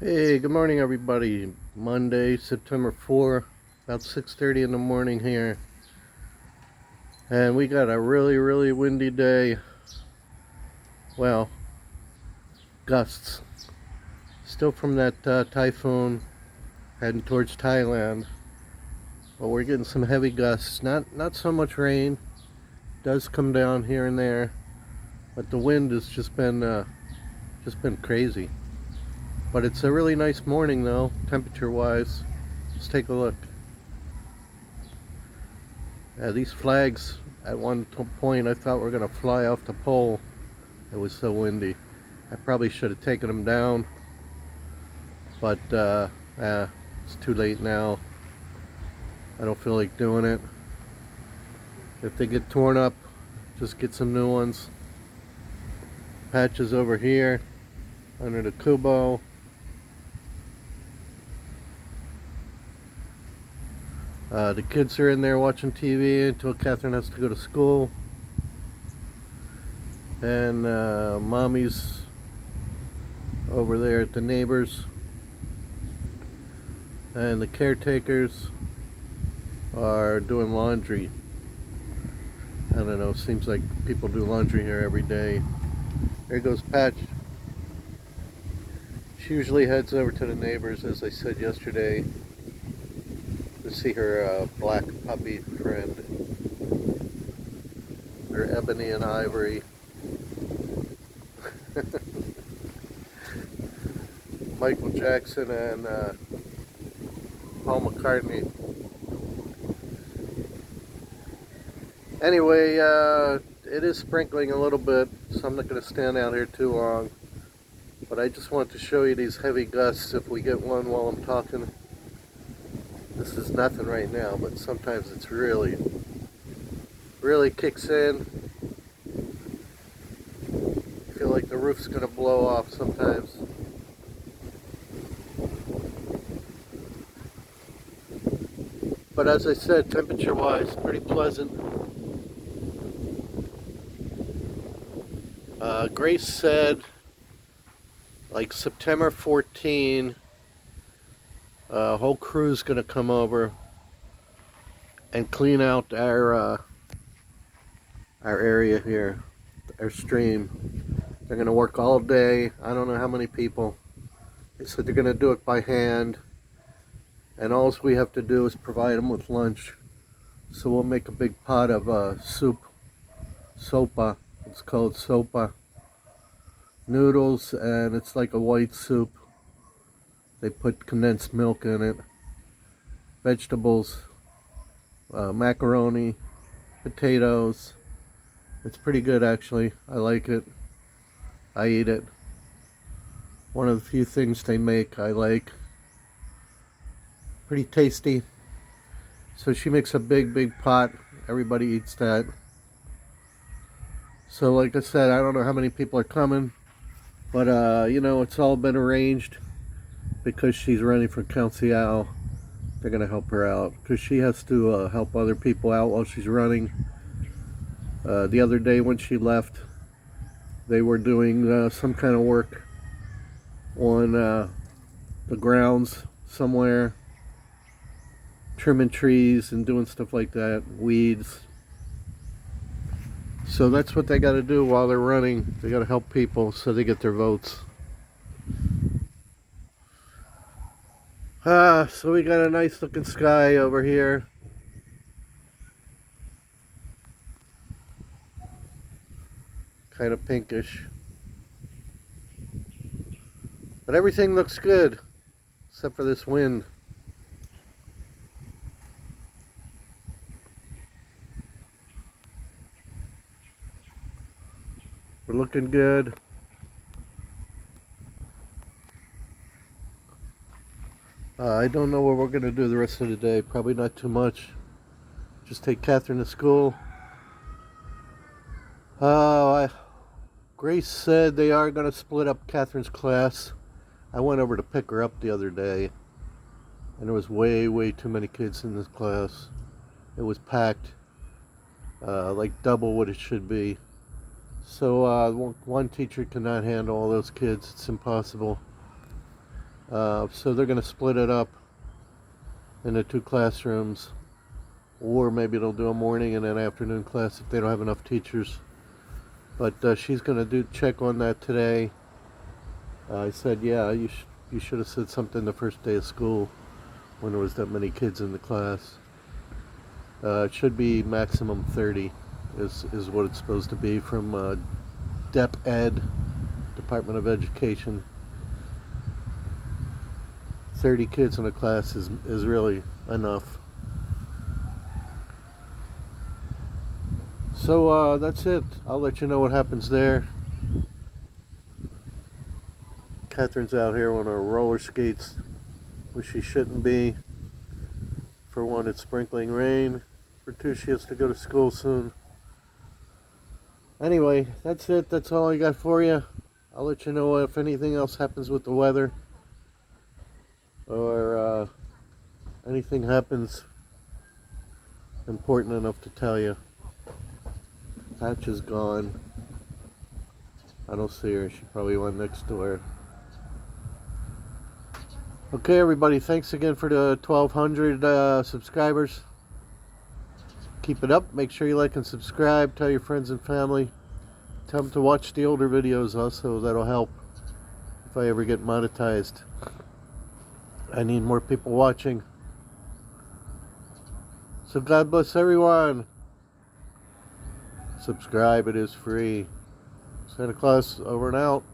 Hey, good morning everybody. Monday, September 4, about 6:30 in the morning here. And we got a really windy day. Well, gusts. Still from that typhoon heading towards Thailand. But we're getting some heavy gusts. Not so much rain. Does come down here and there, but the wind has just been crazy. But it's a really nice morning though, temperature-wise. Let's take a look. These flags, at one point I thought were going to fly off the pole. It was so windy. I probably should have taken them down, but it's too late now. I don't feel like doing it. If they get torn up, just get some new ones. Patches over here under the kubo. The kids are in there watching TV until Catherine has to go to school. And mommy's over there at the neighbors. And the caretakers are doing laundry. I don't know, seems like people do laundry here every day. There goes Patch. She usually heads over to the neighbors, as I said yesterday, to see her black puppy friend. They're Ebony and Ivory. Michael Jackson and Paul McCartney. Anyway, it is sprinkling a little bit, so I'm not going to stand out here too long. But I just want to show you these heavy gusts if we get one while I'm talking. This is nothing right now, but sometimes it's really kicks in. I feel like the roof's going to blow off sometimes. But as I said, temperature-wise, pretty pleasant. Grace said, like September 14, a whole crew's gonna come over and clean out our area here, our stream. They're gonna work all day. I don't know how many people. They said they're gonna do it by hand, and all we have to do is provide them with lunch. So we'll make a big pot of soup, sopa. It's called sopa. Noodles, and it's like a white soup. They put condensed milk in it. Vegetables, macaroni, potatoes. It's pretty good actually. I like it. I eat it. One of the few things they make I like. Pretty tasty. So she makes a big pot. Everybody eats that. So like I said, I don't know how many people are coming, but you know, it's all been arranged because she's running for council. They're gonna help her out because she has to help other people out while she's running. The other day when she left, they were doing some kind of work on the grounds somewhere, trimming trees and doing stuff like that, weeds. So that's what they got to do while they're running. They got to help people so they get their votes. So we got a nice looking sky over here. Kind of pinkish. But everything looks good, except for this wind. We're looking good. I don't know what we're going to do the rest of the day. Probably not too much. Just take Catherine to school. Grace said they are going to split up Catherine's class. I went over to pick her up the other day, and there was way too many kids in this class. It was packed, like double what it should be. So one teacher cannot handle all those kids. It's impossible. So they're going to split it up into 2 classrooms, or maybe they'll do a morning and an afternoon class if they don't have enough teachers. But she's going to check on that today. I said, yeah, you should have said something the first day of school when there was that many kids in the class. It should be maximum 30 is what it's supposed to be from DEP Ed, Department of Education. 30 kids in a class is really enough. So that's it. I'll let you know what happens there. Catherine's out here on her roller skates, which she shouldn't be. For one, it's sprinkling rain. For two, she has to go to school soon. Anyway, that's it. That's all I got for you. I'll let you know if anything else happens with the weather, or anything happens important enough to tell you. Patch is gone. I don't see her. She probably went next door. Okay, everybody. Thanks again for the 1,200 subscribers. Keep it up. Make sure you like and subscribe. Tell your friends and family. Tell them to watch the older videos also. That'll help if I ever get monetized. I need more people watching. So God bless everyone. Subscribe, it is free. Santa Claus over and out.